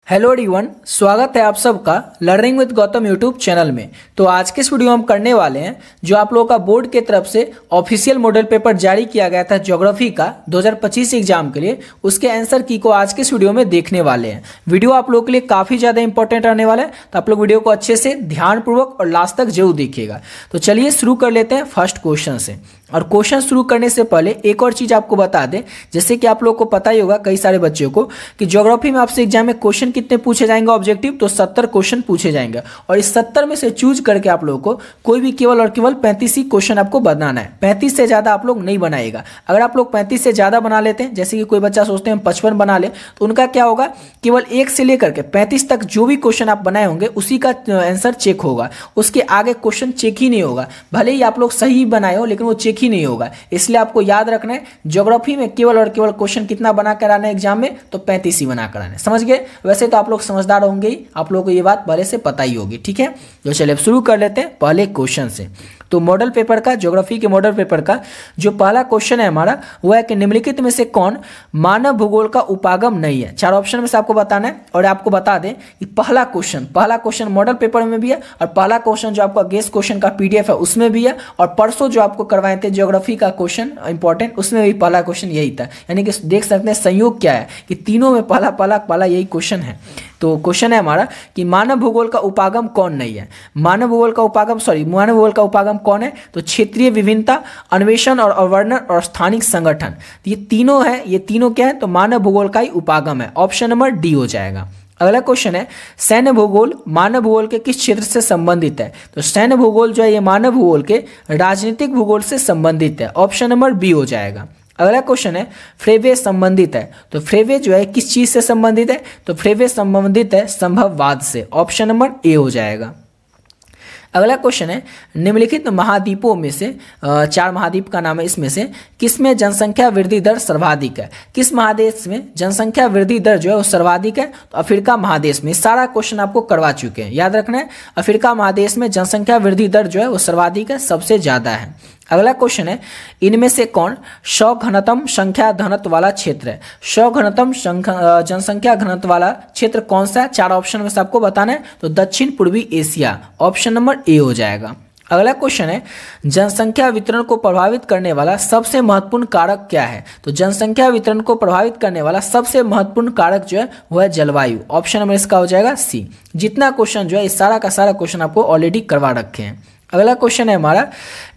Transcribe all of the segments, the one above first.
Hello everyone, स्वागत है आप सबका learning with Gautam YouTube channel में। तो आज के इस वीडियो में हम करने वाले हैं जो आप लोगों का बोर्ड के तरफ से ऑफिशियल मॉडल पेपर जारी किया गया था ज्योग्राफी का 2025 एग्जाम के लिए, उसके आंसर की को आज के इस वीडियो में देखने वाले हैं। वीडियो आप लोगों के लिए काफ़ी ज़्यादा इंपॉर्टेंट रहने वाला है, तो आप लोग वीडियो को अच्छे से ध्यानपूर्वक और लास्ट तक जरूर देखिएगा। तो चलिए शुरू कर लेते हैं फर्स्ट क्वेश्चन से। और क्वेश्चन शुरू करने से पहले एक और चीज़ आपको बता दें, जैसे कि आप लोगों को पता ही होगा कई सारे बच्चों को कि ज्योग्राफी में आपसे एग्जाम में क्वेश्चन कितने पूछे जाएंगे ऑब्जेक्टिव, तो 70 क्वेश्चन पूछे जाएंगे और इस 70 में से चूज करके आप लोगों को कोई भी केवल और केवल 35 ही क्वेश्चन आपको बनाना है। 35 से ज़्यादा आप लोग नहीं बनाएगा। अगर आप लोग 35 से ज़्यादा बना लेते हैं, जैसे कि कोई बच्चा सोचते हैं 55 बना ले, तो उनका क्या होगा, केवल 1 से लेकर के 35 तक जो भी क्वेश्चन आप बनाए होंगे उसी का आंसर चेक होगा, उसके आगे क्वेश्चन चेक ही नहीं होगा। भले ही आप लोग सही बनाए हो लेकिन वो चेक ही नहीं होगा। इसलिए आपको याद रखना है ज्योग्राफी में केवल और केवल क्वेश्चन कितना बना कर आना है एग्जाम में, तो 35 ही बना कर आना है। समझ गए? वैसे तो आप लोग समझदार होंगे ही, आप लोगों को ये बात पहले से पता ही होगी। ठीक है, तो चलिए अब शुरू कर लेते हैं पहले क्वेश्चन से। तो मॉडल पेपर का, ज्योग्राफी के मॉडल पेपर का जो पहला क्वेश्चन है हमारा, वो है कि निम्नलिखित में से कौन मानव भूगोल का उपागम नहीं है। 4 ऑप्शन में से आपको बताना है। और आपको बता दें कि पहला क्वेश्चन मॉडल पेपर में भी है और पहला क्वेश्चन जो आपका गेस्ट क्वेश्चन का पीडीएफ है उसमें भी है, और परसों जो आपको करवाए थे ज्योग्राफी का क्वेश्चन इंपॉर्टेंट, उसमें भी पहला क्वेश्चन यही था। यानी कि देख सकते हैं संयोग क्या है कि तीनों में पहला यही क्वेश्चन है। तो क्वेश्चन है हमारा कि मानव भूगोल का उपागम कौन नहीं है। मानव भूगोल का उपागम कौन है? तो क्षेत्रीय विभिन्नता, अन्वेषण और अवर्णन और स्थानिक संगठन, ये तीनों है। ये तीनों क्या है? तो मानव भूगोल का ही उपागम है। ऑप्शन नंबर डी हो जाएगा। अगला क्वेश्चन है, सैन्य भूगोल मानव भूगोल के किस क्षेत्र से संबंधित है? तो सैन्य भूगोल जो है ये मानव भूगोल के राजनीतिक भूगोल से संबंधित है। ऑप्शन नंबर बी हो जाएगा। अगला क्वेश्चन है, फ्रेवे संबंधित है। तो फ्रेवे जो है किस चीज से संबंधित है? तो फ्रेवे संबंधित है संभववाद से। ऑप्शन नंबर ए हो जाएगा। अगला क्वेश्चन है, निम्नलिखित महाद्वीपों में से 4 महाद्वीप का नाम है, इसमें से किस में जनसंख्या वृद्धि दर सर्वाधिक है? किस महादेश में जनसंख्या वृद्धि दर जो है वो सर्वाधिक है? तो अफ्रीका महादेश में। सारा क्वेश्चन आपको करवा चुके हैं, याद रखना है। अफ्रीका महादेश में जनसंख्या वृद्धि दर जो है वो सर्वाधिक है, सबसे ज्यादा है। अगला क्वेश्चन है, इनमें से कौन सघनतम संख्या घनत्व वाला क्षेत्र है? सघनतम जनसंख्या घनत्व वाला क्षेत्र कौन सा है? 4 ऑप्शन में से आपको बताना है। तो दक्षिण पूर्वी एशिया। ऑप्शन नंबर ए हो जाएगा। अगला क्वेश्चन है, जनसंख्या वितरण को प्रभावित करने वाला सबसे महत्वपूर्ण कारक क्या है? तो जनसंख्या वितरण को प्रभावित करने वाला सबसे महत्वपूर्ण कारक जो है वह है जलवायु। ऑप्शन नंबर इसका हो जाएगा सी। जितना क्वेश्चन जो है इस सारा का सारा क्वेश्चन आपको ऑलरेडी करवा रखे हैं। अगला क्वेश्चन है हमारा,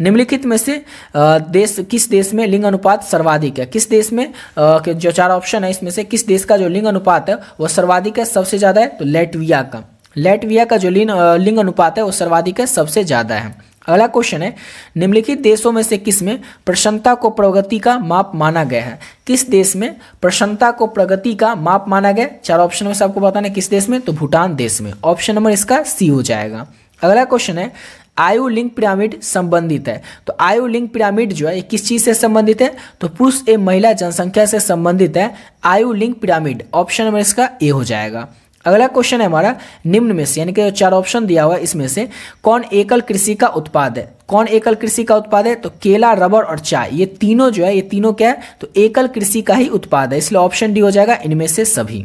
निम्नलिखित में से किस देश में लिंग अनुपात सर्वाधिक है? किस देश में जो 4 ऑप्शन है इसमें से किस देश का जो लिंग अनुपात है वो सर्वाधिक है, सबसे ज्यादा है? तो लेटविया का जो लिंग अनुपात है वो सर्वाधिक है, सबसे ज्यादा है। अगला क्वेश्चन है, निम्नलिखित देशों में से किस में प्रसन्नता को प्रगति का माप माना गया है? किस देश में प्रसन्नता को प्रगति का माप माना गया? 4 ऑप्शन में से आपको बताना है किस देश में? तो भूटान देश में। ऑप्शन नंबर इसका सी हो जाएगा। अगला क्वेश्चन है, आयु लिंग पिरामिड संबंधित है। तो आयु लिंग पिरामिड जो है ये किस चीज से संबंधित है? तो पुरुष एवं महिला जनसंख्या से संबंधित है आयु लिंग पिरामिड। ऑप्शन नंबर इसका ए हो जाएगा। अगला क्वेश्चन है हमारा, निम्न में से यानी कि जो 4 ऑप्शन दिया हुआ है इसमें से कौन एकल कृषि का उत्पाद है? कौन एकल कृषि का उत्पाद है? तो केला, रबर और चाय, ये तीनों जो है ये तीनों क्या है? तो एकल कृषि का ही उत्पाद है, इसलिए ऑप्शन डी हो जाएगा, इनमें से सभी।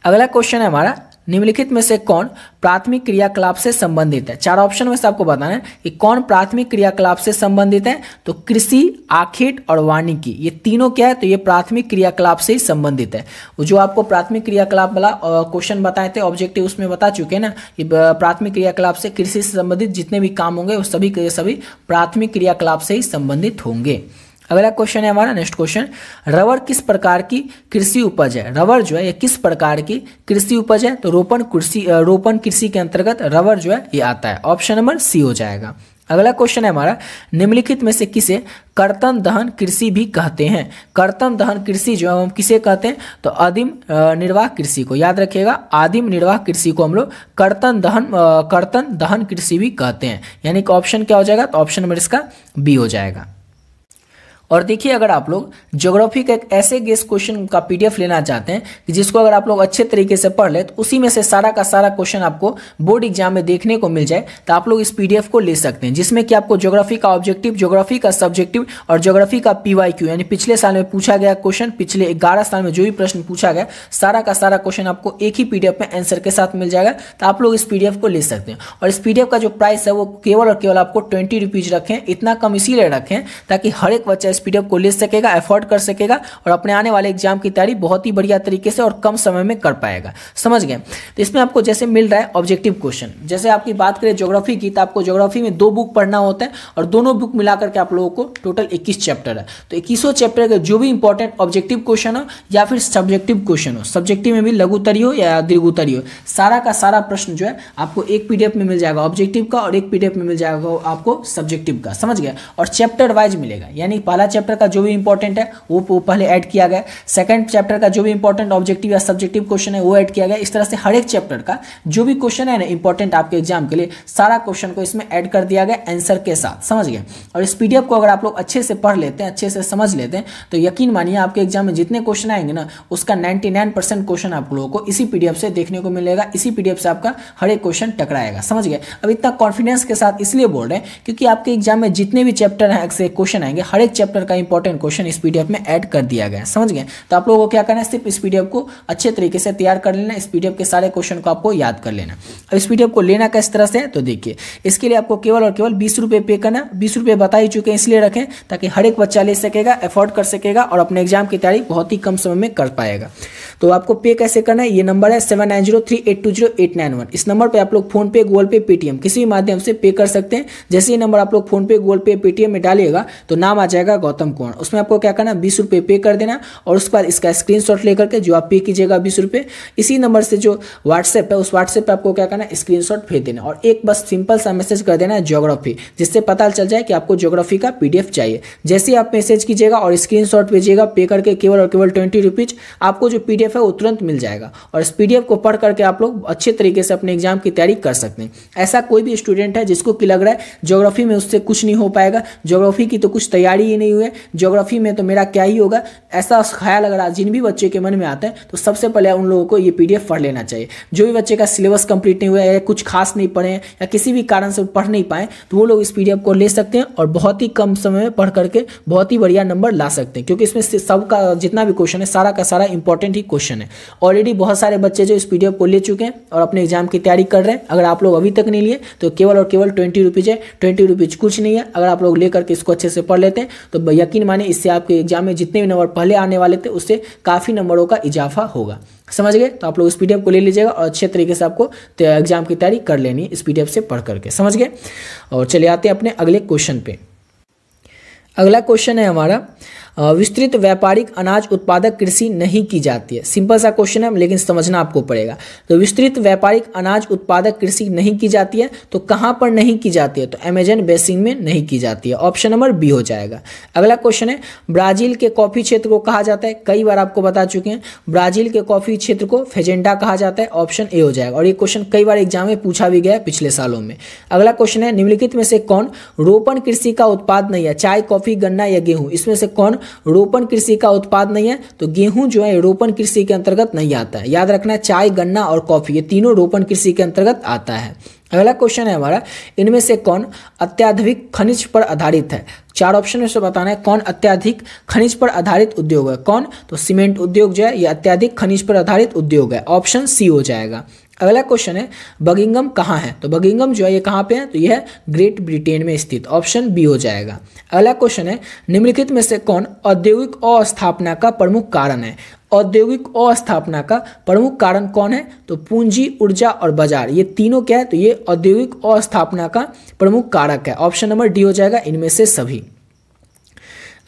अगला क्वेश्चन है हमारा, निम्नलिखित में से कौन प्राथमिक क्रियाकलाप से संबंधित है? 4 ऑप्शन में से आपको बताना है कि कौन प्राथमिक क्रियाकलाप से संबंधित है। तो कृषि, आखेट और वानिकी, ये तीनों क्या है? तो ये प्राथमिक क्रियाकलाप से ही संबंधित है। वो जो आपको प्राथमिक क्रियाकलाप वाला क्वेश्चन बताए थे ऑब्जेक्टिव, उसमें बता चुके हैं ना कि प्राथमिक क्रियाकलाप से कृषि से संबंधित जितने भी काम होंगे वो सभी के सभी प्राथमिक क्रियाकलाप से ही संबंधित होंगे। अगला क्वेश्चन है हमारा, नेक्स्ट क्वेश्चन, रबर किस प्रकार की कृषि उपज है? रबर जो है ये किस प्रकार की कृषि उपज है? तो रोपण कृषि के अंतर्गत रबर जो है ये आता है। ऑप्शन नंबर सी हो जाएगा। अगला क्वेश्चन है हमारा, निम्नलिखित में से किसे कर्तन दहन कृषि भी कहते हैं? कर्तन दहन कृषि जो है हम किसे कहते हैं? तो आदिम निर्वाह कृषि को, याद रखिएगा, आदिम निर्वाह कृषि को हम लोग कर्तन दहन कृषि भी कहते हैं। यानी कि ऑप्शन क्या हो जाएगा? तो ऑप्शन नंबर इसका बी हो जाएगा। और देखिए, अगर आप लोग ज्योग्राफी का एक ऐसे गेस क्वेश्चन का पीडीएफ लेना चाहते हैं कि जिसको अगर आप लोग अच्छे तरीके से पढ़ ले तो उसी में से सारा का सारा क्वेश्चन आपको बोर्ड एग्जाम में देखने को मिल जाए, तो आप लोग इस पीडीएफ को ले सकते हैं, जिसमें कि आपको ज्योग्राफी का ऑब्जेक्टिव, ज्योग्राफी का सब्जेक्टिव और ज्योग्राफी का पीवाईक्यू यानी पिछले साल में पूछा गया क्वेश्चन, पिछले 11 साल में जो भी प्रश्न पूछा गया सारा का सारा क्वेश्चन आपको एक ही पीडीएफ में आंसर के साथ मिल जाएगा। तो आप लोग इस पीडीएफ को ले सकते हैं। और इस पीडीएफ का जो प्राइस है वो केवल और केवल आपको 20 रुपीज रखें। इतना कम इसीलिए रखें ताकि हर एक बच्चा इस पीडीएफ को ले सके, अफोर्ड कर सकेगा और अपने आने वाले एग्जाम की तैयारी बहुत ही बढ़िया तरीके से और कम समय में कर पाएगा। समझ गए? तो इसमें आपको जैसे मिल रहा है ऑब्जेक्टिव क्वेश्चन, जैसे आपकी बात करें ज्योग्राफी की, तो आपको ज्योग्राफी में 2 बुक पढ़ना होता है और दोनों बुक मिलाकर के आप लोगों को टोटल 21 चैप्टर है। तो 21 चैप्टर के जो भी इंपॉर्टेंट ऑब्जेक्टिव क्वेश्चन हो या फिर सब्जेक्टिव क्वेश्चन हो, सब्जेक्टिव में भी लघुत्तरीय हो या दीर्घोत्तरीय हो, सारा का सारा प्रश्न जो है आपको एक पीडीएफ में मिल जाएगा ऑब्जेक्टिव का और एक पीडीएफ में मिल जाएगा आपको सब्जेक्टिव का। समझ गए? और चैप्टर वाइज मिलेगा, यानी पहला चैप्टर का जो भी इंपॉर्टेंट है वो पहले ऐड किया गया, सेकंड चैप्टर का जो भी इंपॉर्टेंट ऑब्जेक्टिव या सब्जेक्टिव क्वेश्चन है वो ऐड किया गया। इस तरह से हर एक चैप्टर का जो भी क्वेश्चन है ना इंपॉर्टेंट आपके एग्जाम के लिए, सारा क्वेश्चन को इसमें ऐड कर दिया गया आंसर के साथ। समझ गए? और इस पीडीएफ को अगर आप लोग अच्छे से पढ़ लेते हैं, अच्छे से समझ लेते हैं, तो यकीन मानिए आपके एग्जाम में जितने क्वेश्चन आएंगे ना उसका 99% क्वेश्चन आप लोगों को इसी पीडीएफ से देखने को मिलेगा। इसी पीडीएफ से आपका हर एक क्वेश्चन टकराएगा। समझ गए? अब इतना कॉन्फिडेंस के साथ इसलिए बोल रहे हैं क्योंकि आपके एग्जाम में जितने भी चैप्टर हैं से क्वेश्चन आएंगे, हर एक चैप्टर का इंपॉर्टेंट क्वेश्चन इस पीडीएफ में ऐड कर दिया गया है। समझ गए? तो आप लोगों को क्या करना है, सिर्फ इस पीडीएफ को अच्छे तरीके से तैयार कर लेना, इस पीडीएफ के सारे क्वेश्चन को आपको याद कर लेना। अब इस पीडीएफ को लेना किस तरह से है तो देखिए, इसके लिए आपको केवल और केवल 20 रुपये पे करना। 20 रुपये बता ही चुके हैं, इसलिए रखें ताकि हर एक बच्चा ले सकेगा, अफोर्ड कर सकेगा और अपने एग्जाम की तैयारी बहुत ही कम समय में कर पाएगा। तो आपको पे कैसे करना है, ये नंबर है 7903820891। इस नंबर पे आप लोग फोन पे, गूगल पे, पेटीएम किसी भी माध्यम से पे कर सकते हैं। जैसे ही नंबर आप लोग फोन पे, गूगल पे, पेटीएम में डालिएगा तो नाम आ जाएगा गौतम कुमार। उसमें आपको क्या करना है, 20 रुपये पे कर देना और उसके बाद इसका स्क्रीनशॉट लेकर के जो आप पे कीजिएगा 20 रुपये, इसी नंबर से जो व्हाट्सएप है उस व्हाट्सएप पे आपको क्या करना है, स्क्रीनशॉट भेज देना और एक बस सिंपल सा मैसेज कर देना है ज्योग्राफी, जिससे पता चल जाए कि आपको ज्योग्राफी का पीडीएफ चाहिए। जैसे ही आप मैसेज कीजिएगा और स्क्रीनशॉट भेजिएगा पे करके केवल और केवल 20 रुपीज, आपको जो पीडीएफ है वो तुरंत मिल जाएगा और इस पीडीएफ को पढ़ करके आप लोग अच्छे तरीके से अपने एग्जाम की तैयारी कर सकते हैं। ऐसा कोई भी स्टूडेंट है जिसको कि लग रहा है ज्योग्राफी में उससे कुछ नहीं हो पाएगा, ज्योग्राफी की तो कुछ तैयारी ही नहीं हुई है, ज्योग्राफी में तो मेरा क्या ही होगा, ऐसा ख्याल अगर जिन भी बच्चे के मन में आता है तो सबसे पहले उन लोगों को ये पीडीएफ पढ़ लेना चाहिए। जो भी बच्चे का सिलेबस कंप्लीट नहीं हुआ है या कुछ खास नहीं पढ़े हैं या किसी भी कारण से पढ़ नहीं पाए तो वो लोग इस पीडीएफ को ले सकते हैं और बहुत ही कम समय में पढ़ करके बहुत ही बढ़िया नंबर ला सकते हैं, क्योंकि इसमें सबका जितना भी क्वेश्चन है सारा का सारा इंपॉर्टेंट ही क्वेश्चन है। ऑलरेडी बहुत सारे बच्चे जो इस पीडीएफ को ले चुके हैं और अपने एग्जाम की तैयारी कर रहे हैं। अगर आप लोग अभी तक नहीं लिए तो केवल और केवल 20 रुपीज है, 20 रुपीज कुछ नहीं है। अगर आप लोग लेकर के इसको अच्छे से पढ़ लेते हैं तो यकीन माने इससे आपके एग्जाम में जितने भी नंबर पहले आने वाले थे उससे काफ़ी नंबरों का इजाफा होगा। समझ गए? तो आप लोग इस पीडीएफ को ले लीजिएगा और अच्छे तरीके से आपको एग्जाम की तैयारी कर लेनी इस पीडीएफ से पढ़ करके। समझ गए? और चले आते हैं अपने अगले क्वेश्चन पे। अगला क्वेश्चन है हमारा, विस्तृत व्यापारिक अनाज उत्पादक कृषि नहीं की जाती है। सिंपल सा क्वेश्चन है लेकिन समझना आपको पड़ेगा। तो विस्तृत व्यापारिक अनाज उत्पादक कृषि नहीं की जाती है तो कहाँ पर नहीं की जाती है, तो अमेजन बेसिन में नहीं की जाती है। ऑप्शन नंबर बी हो जाएगा। अगला क्वेश्चन है, ब्राजील के कॉफी क्षेत्र को कहा जाता है, कई बार आपको बता चुके हैं, ब्राजील के कॉफी क्षेत्र को फेजेंडा कहा जाता है। ऑप्शन ए हो जाएगा और ये क्वेश्चन कई बार एग्जाम में पूछा भी गया पिछले सालों में। अगला क्वेश्चन है, निम्नलिखित में से कौन रोपण कृषि का उत्पाद नहीं है, चाय, कॉफी, गन्ना या गेहूं, इसमें से कौन रोपण कृषि का उत्पाद नहीं है, तो गेहूं जो है रोपण कृषि के अंतर्गत नहीं आता है। याद रखना है, चाय, गन्ना और कॉफी ये तीनों रोपण कृषि के अंतर्गत आता है। अगला क्वेश्चन है हमारा, इनमें से कौन अत्याधुनिक खनिज पर आधारित है। 4 ऑप्शन में से बताना है कौन अत्याधिक खनिज पर आधारित उद्योग है। कौन, तो सीमेंट उद्योग जो है ये अत्याधिक खनिज पर आधारित उद्योग है। ऑप्शन सी हो जाएगा। अगला क्वेश्चन है, बकिंघम कहाँ है, तो बकिंघम जो है ये कहाँ पे है, तो यह है ग्रेट ब्रिटेन में स्थित। ऑप्शन बी हो जाएगा। अगला क्वेश्चन है, निम्नलिखित में से कौन औद्योगिक अस्थापना का प्रमुख कारण है। औद्योगिक अस्थापना का प्रमुख कारण कौन है, तो पूंजी, ऊर्जा और बाजार, ये तीनों क्या है, तो ये औद्योगिक अस्थापना का प्रमुख कारक है। ऑप्शन नंबर डी हो जाएगा, इनमें से सभी।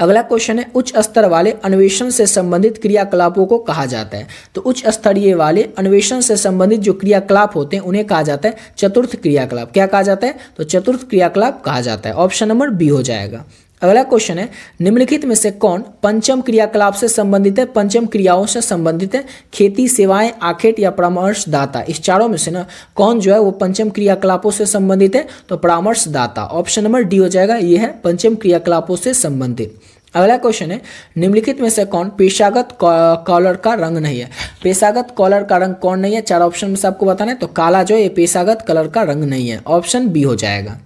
अगला क्वेश्चन है, उच्च स्तर वाले अन्वेषण से संबंधित क्रियाकलापों को कहा जाता है। तो उच्च स्तरीय वाले अन्वेषण से संबंधित जो क्रियाकलाप होते हैं उन्हें कहा जाता है चतुर्थ क्रियाकलाप। क्या कहा जाता है, तो चतुर्थ क्रियाकलाप कहा जाता है। ऑप्शन नंबर बी हो जाएगा। अगला क्वेश्चन है, निम्नलिखित में से कौन पंचम क्रियाकलाप से संबंधित है, पंचम क्रियाओं से संबंधित है, खेती, सेवाएं, आखेट या परामर्शदाता। इस चारों में से ना कौन जो है वो पंचम क्रियाकलापों से संबंधित है, तो परामर्शदाता। ऑप्शन नंबर डी हो जाएगा, ये है पंचम क्रियाकलापों से संबंधित। अगला क्वेश्चन है, निम्नलिखित में से कौन पेशागत कॉलर का रंग नहीं है? पेशागत कॉलर का रंग कौन नहीं है? चार ऑप्शन में से आपको बताना है। तो काला जो है ये पेशागत कलर का रंग नहीं है, ऑप्शन बी हो जाएगा।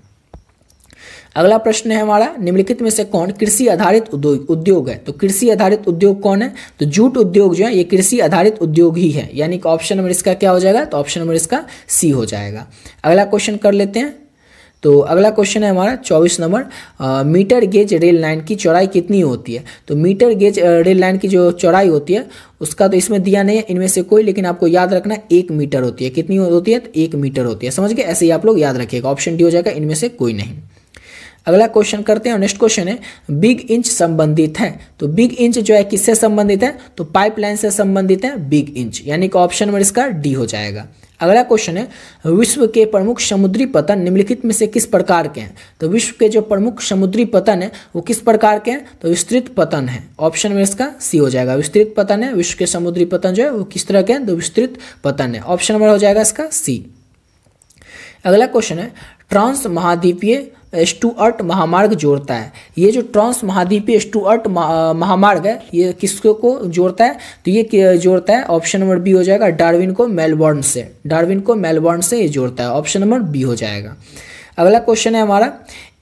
अगला प्रश्न है हमारा, निम्नलिखित में से कौन कृषि आधारित उद्योग है? तो कृषि आधारित उद्योग कौन है? तो जूट उद्योग जो है ये कृषि आधारित उद्योग ही है, यानी कि ऑप्शन नंबर इसका क्या हो जाएगा? तो ऑप्शन नंबर इसका सी हो जाएगा। अगला क्वेश्चन कर लेते हैं। तो अगला क्वेश्चन है हमारा 24 number, metre gauge rail line की चौड़ाई कितनी होती है? तो मीटर गेज रेल लाइन की जो चौड़ाई होती है उसका तो इसमें दिया नहीं है इनमें से कोई, लेकिन आपको याद रखना है 1 मीटर होती है। कितनी होती है? तो 1 मीटर होती है, समझ गए? ऐसे ही आप लोग याद रखिएगा, ऑप्शन डी हो जाएगा, इनमें से कोई नहीं। अगला क्वेश्चन करते हैं और नेक्स्ट क्वेश्चन है, बिग इंच संबंधित है? तो बिग इंच जो है किससे संबंधित है? तो पाइपलाइन से संबंधित है बिग इंच, यानी कि ऑप्शन नंबर इसका डी हो जाएगा। अगला क्वेश्चन है, विश्व के प्रमुख समुद्री पतन निम्नलिखित में से किस प्रकार के हैं? तो विश्व के जो प्रमुख समुद्री पतन है वो किस प्रकार के हैं? तो विस्तृत पतन है, ऑप्शन में इसका सी हो जाएगा। विस्तृत पतन है, विश्व के समुद्री पतन जो है वो किस तरह के हैं? तो विस्तृत पतन है, ऑप्शन नंबर हो जाएगा इसका सी। अगला क्वेश्चन है, ट्रांस महाद्वीपीय स्टुअर्ट महामार्ग जोड़ता है? ये जो ट्रांस महाद्वीपीय स्टुअर्ट महामार्ग है ये किसको जोड़ता है? तो ये जोड़ता है, ऑप्शन नंबर बी हो जाएगा, डार्विन को मेलबर्न से। डार्विन को मेलबर्न से ये जोड़ता है, ऑप्शन नंबर बी हो जाएगा। अगला क्वेश्चन है हमारा,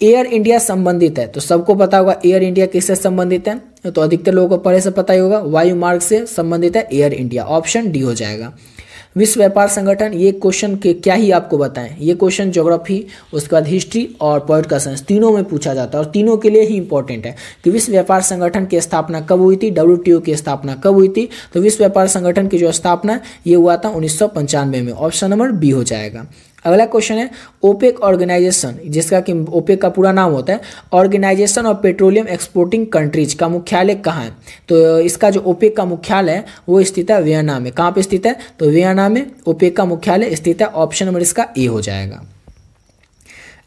एयर इंडिया संबंधित है? तो सबको पता होगा एयर इंडिया किससे संबंधित है? तो अधिकतर लोगों को पहले से पता ही होगा, वायु मार्ग से संबंधित है एयर इंडिया, ऑप्शन डी हो जाएगा। विश्व व्यापार संगठन, ये क्वेश्चन के क्या ही आपको बताएं, ये क्वेश्चन ज्योग्राफी, उसके बाद हिस्ट्री और पॉलिटिकल साइंस तीनों में पूछा जाता है और तीनों के लिए ही इंपॉर्टेंट है कि विश्व व्यापार संगठन की स्थापना कब हुई थी, WTO की स्थापना कब हुई थी? तो विश्व व्यापार संगठन की जो स्थापना ये हुआ था 1995 में, ऑप्शन नंबर बी हो जाएगा। अगला क्वेश्चन है, ओपेक ऑर्गेनाइजेशन, जिसका कि ओपेक का पूरा नाम होता है Organisation of Petroleum Exporting Countries, का मुख्यालय कहाँ है? तो इसका जो ओपेक का मुख्यालय है वो स्थित है वियना में। कहाँ पे स्थित है? तो वियना में ओपेक का मुख्यालय स्थित है, ऑप्शन नंबर इसका ए हो जाएगा।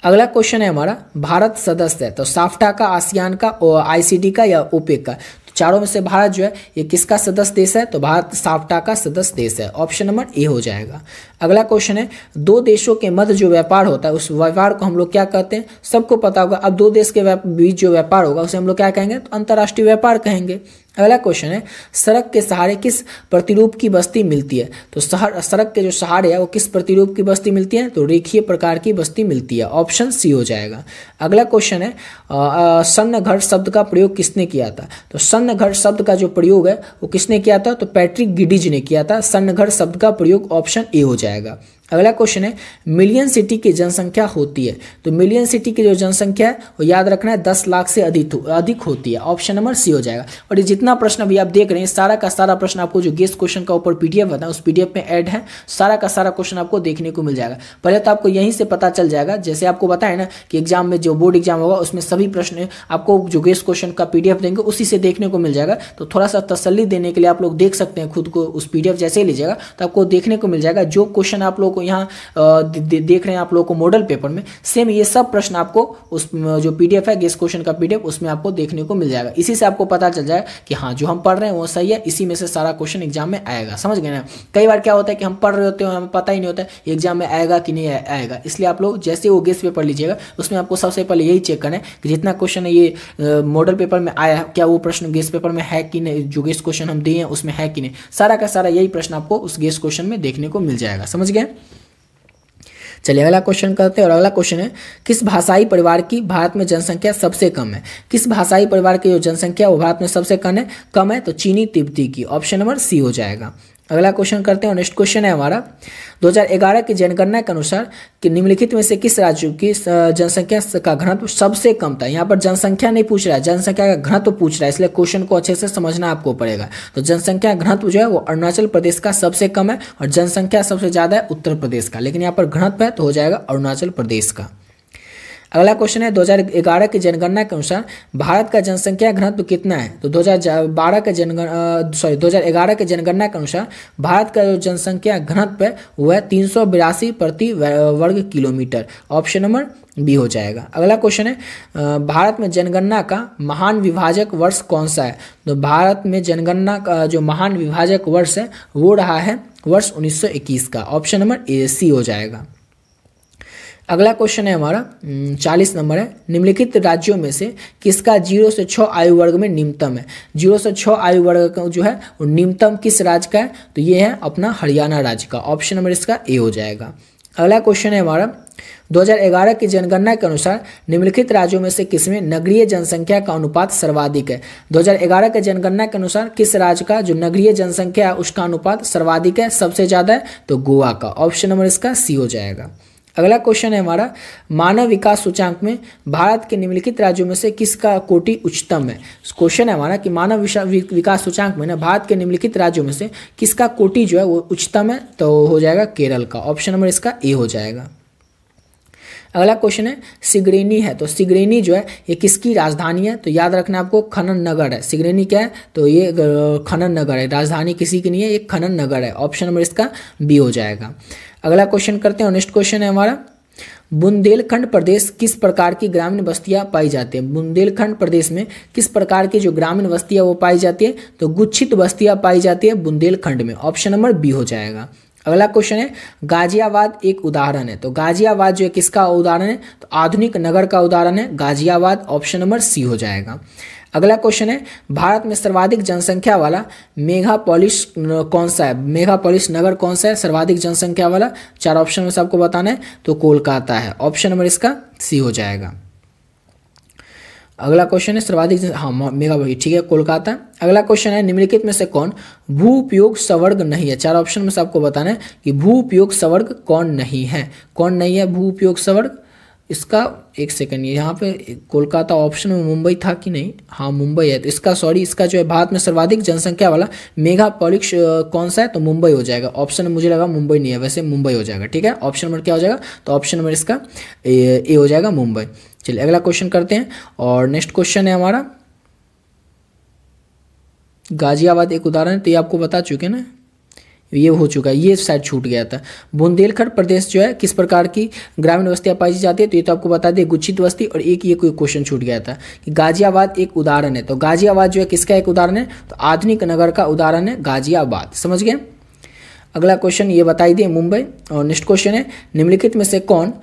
अगला क्वेश्चन है हमारा, भारत सदस्य है? तो साफ्टा का, आसियान का, ICD का या ओपेक का? चारों में से भारत जो है ये किसका सदस्य देश है? तो भारत साफ्टा का सदस्य देश है, ऑप्शन नंबर ए हो जाएगा। अगला क्वेश्चन है, दो देशों के मध्य जो व्यापार होता है उस व्यापार को हम लोग क्या कहते हैं? सबको पता होगा। अब दो देश के बीच जो व्यापार होगा उसे हम लोग क्या कहेंगे? तो अंतर्राष्ट्रीय व्यापार कहेंगे। अगला क्वेश्चन है, सड़क के सहारे किस प्रतिरूप की बस्ती मिलती है? तो सड़क के जो सहारे है वो किस प्रतिरूप की बस्ती मिलती है? तो रेखीय प्रकार की बस्ती मिलती है, ऑप्शन सी हो जाएगा। अगला क्वेश्चन है, सन्न घट शब्द का प्रयोग किसने किया था? तो सन्न घट शब्द का जो प्रयोग है वो किसने किया था? तो पैट्रिक गिडिज ने किया था सन्न घट शब्द का प्रयोग, ऑप्शन ए हो जाएगा। अगला क्वेश्चन है, मिलियन सिटी की जनसंख्या होती है? तो मिलियन सिटी की जो जनसंख्या है वो याद रखना है 10 लाख से अधिक होती है, ऑप्शन नंबर सी हो जाएगा। और ये जितना प्रश्न अभी आप देख रहे हैं सारा का सारा प्रश्न आपको जो गेस्ट क्वेश्चन का ऊपर PDF बताया उस PDF में ऐड है, सारा का सारा क्वेश्चन आपको देखने को मिल जाएगा। पहले तो आपको यहीं से पता चल जाएगा, जैसे आपको बताया ना कि एग्जाम में जो बोर्ड एग्जाम होगा उसमें सभी प्रश्न आपको जो गेस्ट क्वेश्चन का PDF देंगे उसी से देखने को मिल जाएगा। तो थोड़ा सा तसल्ली देने के लिए आप लोग देख सकते हैं खुद को, उस PDF जैसे ही लीजिएगा तो आपको देखने को मिल जाएगा जो क्वेश्चन आप लोग को यहाँ देख रहे हैं आप लोगों को मॉडल पेपर में, सेम ये सब प्रश्न आपको उस जो PDF है गेस्ट क्वेश्चन का PDF उसमें आपको देखने को मिल जाएगा। इसी से आपको पता चल जाएगा कि हाँ जो हम पढ़ रहे हैं वो सही है, इसी में से सारा क्वेश्चन एग्जाम में आएगा, समझ गए ना। कई बार क्या होता है कि हम पढ़ रहे होते हैं हमें पता ही नहीं होता है एग्जाम में आएगा कि नहीं आएगा, इसलिए आप लोग जैसे वो गेस्ट पेपर लीजिएगा उसमें आपको सबसे पहले यही चेक करना है कि जितना क्वेश्चन है ये मॉडल पेपर में आया है क्या वो प्रश्न गेस्ट पेपर में है कि नहीं, जो गेस्ट क्वेश्चन हम दिए हैं उसमें है कि नहीं, सारा का सारा यही प्रश्न आपको उस गेस्ट क्वेश्चन में देखने को मिल जाएगा, समझ गए। चलिए अगला क्वेश्चन करते हैं और अगला क्वेश्चन है, किस भाषाई परिवार की भारत में जनसंख्या सबसे कम है? किस भाषाई परिवार की जो जनसंख्या वो भारत में सबसे कम है? तो चीनी तिब्बती की, ऑप्शन नंबर सी हो जाएगा। अगला क्वेश्चन करते हैं और नेक्स्ट क्वेश्चन है हमारा, 2011 की जनगणना के अनुसार कि निम्नलिखित में से किस राज्य की जनसंख्या का घनत्व सबसे कम था? यहाँ पर जनसंख्या नहीं पूछ रहा है, जनसंख्या का घनत्व पूछ रहा है, इसलिए क्वेश्चन को अच्छे से समझना आपको पड़ेगा। तो जनसंख्या घनत्व जो है वो अरुणाचल प्रदेश का सबसे कम है और जनसंख्या सबसे ज्यादा है उत्तर प्रदेश का, लेकिन यहाँ पर घनत्व है तो हो जाएगा अरुणाचल प्रदेश का। अगला क्वेश्चन है, 2011 की जनगणना के अनुसार भारत का जनसंख्या घनत्व कितना है? तो 2011 के जनगणना के अनुसार भारत का जो जनसंख्या घनत्व है वह 382 प्रति वर्ग किलोमीटर, ऑप्शन नंबर बी हो जाएगा। अगला क्वेश्चन है, भारत में जनगणना का महान विभाजक वर्ष कौन सा है? तो भारत में जनगणना का जो महान विभाजक वर्ष है वो रहा है वर्ष 1921 का, ऑप्शन नंबर सी हो जाएगा। अगला क्वेश्चन है हमारा 40 नंबर है, निम्नलिखित राज्यों में से किसका 0 से 6 आयु वर्ग में निम्नतम है। 0 से 6 आयु वर्ग का जो है वो निम्नतम किस राज्य का है, तो ये है अपना हरियाणा राज्य का। ऑप्शन नंबर इसका ए हो जाएगा। अगला क्वेश्चन है हमारा 2011 की जनगणना के अनुसार निम्नलिखित राज्यों में से किसमें नगरीय जनसंख्या का अनुपात सर्वाधिक है। 2011 के जनगणना के अनुसार किस राज्य का जो नगरीय जनसंख्या है उसका अनुपात सर्वाधिक है, सबसे ज़्यादा है, तो गोवा का। ऑप्शन नंबर इसका सी हो जाएगा। अगला क्वेश्चन है हमारा मानव विकास सूचांक में भारत के निम्नलिखित राज्यों में से किसका कोटि उच्चतम है। क्वेश्चन है हमारा कि मानव विकास सूचांक में ना भारत के निम्नलिखित राज्यों में से किसका कोटि जो है वो उच्चतम है, तो हो जाएगा केरल का। ऑप्शन नंबर इसका ए हो जाएगा। अगला क्वेश्चन है सिगरेनी है, तो सिगरेनी जो है ये किसकी राजधानी है, तो याद रखना आपको खनन नगर है। सिगरेनी क्या है, तो ये खनन नगर है, राजधानी किसी की नहीं है, ये खनन नगर है। ऑप्शन नंबर इसका बी हो जाएगा। अगला क्वेश्चन करते हैं, नेक्स्ट क्वेश्चन है हमारा बुंदेलखंड प्रदेश किस प्रकार की ग्रामीण बस्तियां पाई जाती है। बुंदेलखंड प्रदेश में किस प्रकार की जो ग्रामीण बस्तियां वो पाई जाती है, तो गुच्छित बस्तियां पाई जाती है बुंदेलखंड में। ऑप्शन नंबर बी हो जाएगा। अगला क्वेश्चन है गाजियाबाद एक उदाहरण है, तो गाजियाबाद जो है किसका उदाहरण है, तो आधुनिक नगर का उदाहरण है गाजियाबाद। ऑप्शन नंबर सी हो जाएगा। अगला क्वेश्चन है भारत में सर्वाधिक जनसंख्या वाला मेगापोलिस कौन सा है। मेगापोलिस नगर कौन सा है सर्वाधिक जनसंख्या वाला, 4 ऑप्शन में से आपको बताना है, तो कोलकाता है। ऑप्शन नंबर इसका सी हो जाएगा। अगला क्वेश्चन है सर्वाधिक मेगापोलिस, ठीक है, कोलकाता। अगला क्वेश्चन है निम्नलिखित में से कौन भू उपयोग सवर्ग नहीं है। 4 ऑप्शन में से आपको बताना है कि भू उपयोग सवर्ग कौन नहीं है, कौन नहीं है भू उपयोग सवर्ग। इसका एक सेकंड, ये यहाँ पे कोलकाता ऑप्शन में मुंबई था कि नहीं, हाँ मुंबई है, तो इसका सॉरी इसका जो है भारत में सर्वाधिक जनसंख्या वाला मेगापोलिस कौन सा है, तो मुंबई हो जाएगा। ऑप्शन मुझे लगा मुंबई नहीं है, वैसे मुंबई हो जाएगा, ठीक है। ऑप्शन नंबर क्या हो जाएगा, तो ऑप्शन नंबर इसका ए हो जाएगा मुंबई। चलिए अगला क्वेश्चन करते हैं, और नेक्स्ट क्वेश्चन है हमारा गाजियाबाद एक उदाहरण है, तो ये आपको बता चुके ना, ये हो चुका है, ये शायद छूट गया था। बुंदेलखंड प्रदेश जो है किस प्रकार की ग्रामीण बस्तियां पाई जाती है, तो ये तो आपको बता दें गुच्छित बस्ती। और एक ये कोई क्वेश्चन छूट गया था कि गाजियाबाद एक उदाहरण है, तो गाजियाबाद जो है किसका एक उदाहरण है, तो आधुनिक नगर का उदाहरण है गाजियाबाद। समझ गए। अगला क्वेश्चन ये बताई दिए मुंबई। और नेक्स्ट क्वेश्चन है निम्नलिखित में से कौन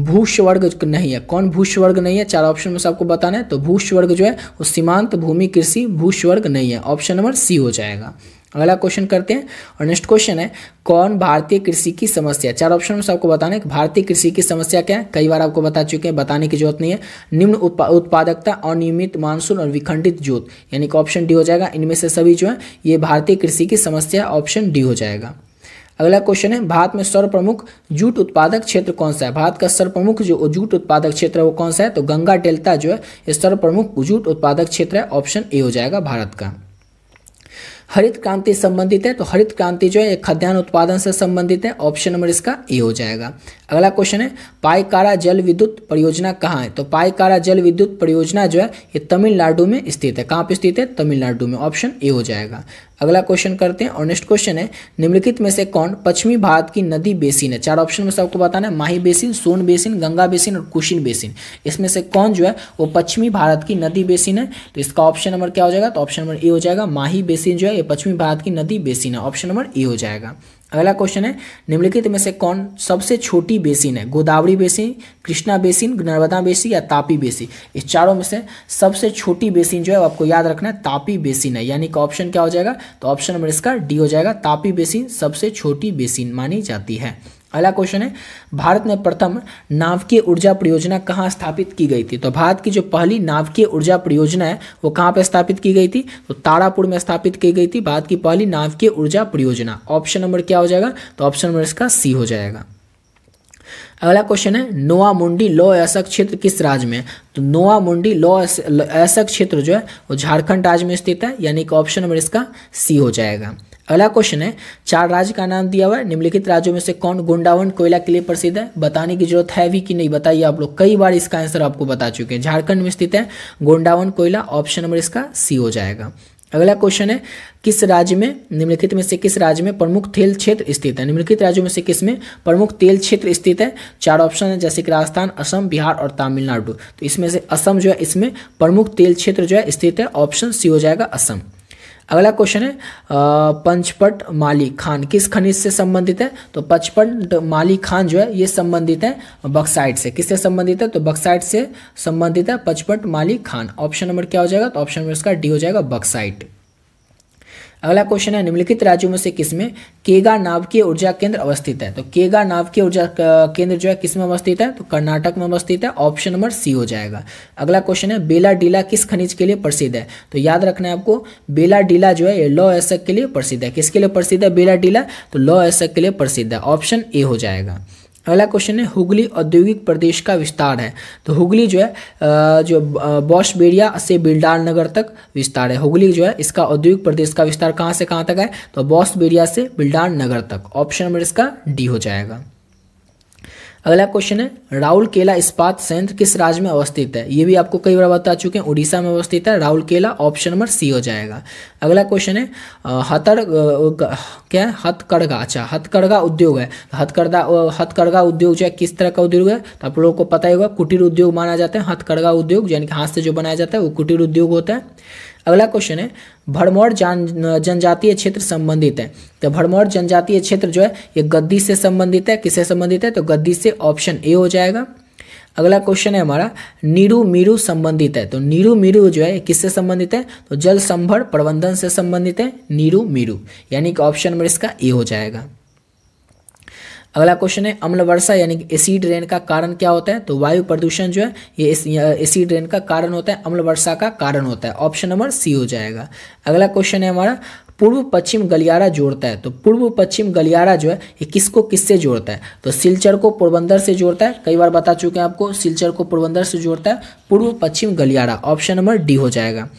भूस्वर्ग नहीं है, कौन भूस्वर्ग नहीं है। 4 ऑप्शन में से आपको बताना है, तो भूस्वर्ग जो है वो सीमांत भूमि कृषि भूस्वर्ग नहीं है। ऑप्शन नंबर सी हो जाएगा। अगला क्वेश्चन करते हैं, और नेक्स्ट क्वेश्चन है कौन भारतीय कृषि की समस्या। 4 ऑप्शन में से आपको बताना है कि भारतीय कृषि की समस्या क्या है, कई बार आपको बता चुके हैं, बताने की जरूरत नहीं है। निम्न उत्पादकता, अनियमित मानसून और विखंडित जोत, यानी कि ऑप्शन डी हो जाएगा। इनमें से सभी जो है ये भारतीय कृषि की समस्या, ऑप्शन डी हो जाएगा। अगला क्वेश्चन है भारत में सर्वप्रमुख जूट उत्पादक क्षेत्र कौन सा है। भारत का सर्वप्रमुख जो जूट उत्पादक क्षेत्र है वो कौन सा है, तो गंगा डेल्टा जो है ये सर्वप्रमुख जूट उत्पादक क्षेत्र है। ऑप्शन ए हो जाएगा भारत का। हरित क्रांति संबंधित है, तो हरित क्रांति जो है खाद्यान्न उत्पादन से संबंधित है। ऑप्शन नंबर इसका ए हो जाएगा। अगला क्वेश्चन है पाइकारा जल विद्युत परियोजना कहाँ है, तो पाइकारा जल विद्युत परियोजना जो है ये तमिलनाडु में स्थित है। कहाँ पे स्थित है, तमिलनाडु में। ऑप्शन ए हो जाएगा। अगला क्वेश्चन करते हैं, और नेक्स्ट क्वेश्चन है निम्नलिखित में से कौन पश्चिमी भारत की नदी बेसिन है। 4 ऑप्शन में से आपको बताना है माही बेसिन, सोन बेसिन, गंगा बेसिन और कुशिन बेसिन। इसमें से कौन जो है वो पश्चिमी भारत की नदी बेसिन है, तो इसका ऑप्शन नंबर क्या हो जाएगा, तो ऑप्शन नंबर ए हो जाएगा। माही बेसिन जो है ये पश्चिमी भारत की नदी बेसिन है। ऑप्शन नंबर ए हो जाएगा। अगला क्वेश्चन है निम्नलिखित में से कौन सबसे छोटी बेसिन है। Godavari basin, Krishna basin, Narmada basin या तापी बेसिन। इस चारों में से सबसे छोटी बेसिन जो है आपको याद रखना है तापी बेसिन है, यानी कि ऑप्शन क्या हो जाएगा, तो ऑप्शन नंबर इसका डी हो जाएगा। तापी बेसिन सबसे छोटी बेसिन मानी जाती है। अगला क्वेश्चन है भारत में प्रथम नाभिकीय ऊर्जा परियोजना कहाँ स्थापित की गई थी, तो भारत की जो पहली नाभिकीय ऊर्जा परियोजना है वो कहाँ पे स्थापित की गई थी, तो तारापुर में स्थापित की गई थी भारत की पहली नाभिकीय ऊर्जा परियोजना। ऑप्शन नंबर क्या हो जाएगा, तो ऑप्शन नंबर इसका सी हो जाएगा। अगला क्वेश्चन है नोआ मुंडी लौ अयस्क क्षेत्र किस राज्य में है, तो नोआ मुंडी लौ अयस्क क्षेत्र जो है वो झारखंड राज्य में स्थित है, यानी कि ऑप्शन नंबर इसका सी हो जाएगा। अगला क्वेश्चन है 4 राज्य का नाम दिया हुआ है, निम्नलिखित राज्यों में से कौन गोंडावन कोयला के लिए प्रसिद्ध है। बताने की जरूरत है भी कि नहीं, बताइए आप लोग, कई बार इसका आंसर आपको बता चुके हैं। झारखंड में स्थित है गोंडावन कोयला। ऑप्शन नंबर इसका सी हो जाएगा। अगला क्वेश्चन है किस राज्य में निम्नलिखित में से किस राज्य में प्रमुख तेल क्षेत्र स्थित है। निम्नलिखित राज्यों में से किस में प्रमुख तेल क्षेत्र स्थित है। 4 ऑप्शन है जैसे कि राजस्थान, असम, बिहार और तमिलनाडु। तो इसमें से असम जो है इसमें प्रमुख तेल क्षेत्र जो है स्थित है। ऑप्शन सी हो जाएगा असम। अगला क्वेश्चन है पंचपट माली खान किस खनिज से संबंधित है? तो पंचपट माली खान जो है ये संबंधित है बक्साइट से। किससे संबंधित है? तो बक्साइट से संबंधित है पंचपट माली खान। ऑप्शन नंबर क्या हो जाएगा? तो ऑप्शन नंबर इसका डी हो जाएगा, बक्साइट। अगला क्वेश्चन है निम्नलिखित राज्यों में से किसमें केगा नाभिकीय ऊर्जा केंद्र अवस्थित है? तो केगा नाभिकीय ऊर्जा केंद्र जो है किसमें अवस्थित है? तो कर्नाटक में अवस्थित है। ऑप्शन नंबर सी हो जाएगा। अगला क्वेश्चन है बेलाडीला किस खनिज के लिए प्रसिद्ध है? तो याद रखना है आपको, बेलाडीला जो है ये लौह अयस्क के लिए प्रसिद्ध है। किसके लिए प्रसिद्ध है बेलाडीला? तो लौह अयस्क के लिए प्रसिद्ध है। ऑप्शन ए हो जाएगा। अगला क्वेश्चन है हुगली औद्योगिक प्रदेश का विस्तार है। तो हुगली जो है जो बॉशबेरिया से बिल्डार नगर तक विस्तार है। हुगली जो है इसका औद्योगिक प्रदेश का विस्तार कहाँ से कहाँ तक है? तो बॉशबेरिया से बिल्डार नगर तक। ऑप्शन नंबर इसका डी हो जाएगा। अगला क्वेश्चन है राउरकेला इस्पात संयंत्र किस राज्य में अवस्थित है? ये भी आपको कई बार बता चुके हैं, उड़ीसा में अवस्थित है राउरकेला। ऑप्शन नंबर सी हो जाएगा। अगला क्वेश्चन है क्या है? हथकरघा। अच्छा, हथकरघा उद्योग है। हथकरघा उद्योग जो है किस तरह का उद्योग है? तो आप लोगों को पता ही होगा, कुटीर उद्योग माना जाता है हथकरघा उद्योग, यानी कि हाथ से जो बनाया जाता है वो कुटीर उद्योग होता है। अगला क्वेश्चन है भरमौर जनजातीय क्षेत्र संबंधित है। तो भरमौर जनजातीय क्षेत्र जो है ये गद्दी से संबंधित है। किससे संबंधित है? तो गद्दी से। ऑप्शन ए हो जाएगा। अगला क्वेश्चन है हमारा नीरू मीरू संबंधित है। तो नीरू मीरू जो है किससे संबंधित है? तो जल संभर प्रबंधन से संबंधित है नीरू मीरू, यानी कि ऑप्शन नंबर इसका ए हो जाएगा। अगला क्वेश्चन है अम्ल वर्षा यानी कि एसिड रेन का कारण क्या होता है? तो वायु प्रदूषण जो है ये एसिड रेन का कारण होता है, अम्ल वर्षा का कारण होता है। ऑप्शन नंबर सी हो जाएगा। अगला क्वेश्चन है हमारा पूर्व पश्चिम गलियारा जोड़ता है। तो पूर्व पश्चिम गलियारा जो है ये किसको किससे जोड़ता है? तो सिलचर को पोरबंदर से जोड़ता है। कई बार बता चुके हैं आपको, सिलचर को पोरबंदर से जोड़ता है पूर्व पश्चिम गलियारा। ऑप्शन नंबर डी हो जाएगा।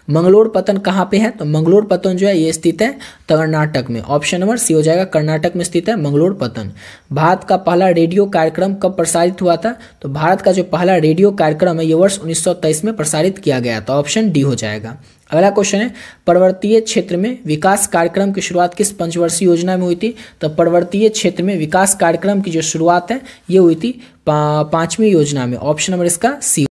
मंगलोर पतन कहाँ पे है? तो मंगलोर पतन जो है ये स्थित है कर्नाटक में। ऑप्शन नंबर सी हो जाएगा, कर्नाटक में स्थित है मंगलोर पतन। भारत का पहला रेडियो कार्यक्रम कब प्रसारित हुआ था? तो भारत का जो पहला रेडियो कार्यक्रम है ये वर्ष 1923 में प्रसारित किया गया था। ऑप्शन डी हो जाएगा। अगला क्वेश्चन है पर्वतीय क्षेत्र में विकास कार्यक्रम की शुरुआत किस पंचवर्षीय योजना में हुई थी? तो पर्वतीय क्षेत्र में विकास कार्यक्रम की जो शुरुआत है ये हुई थी 5वीं योजना में। ऑप्शन नंबर इसका सी।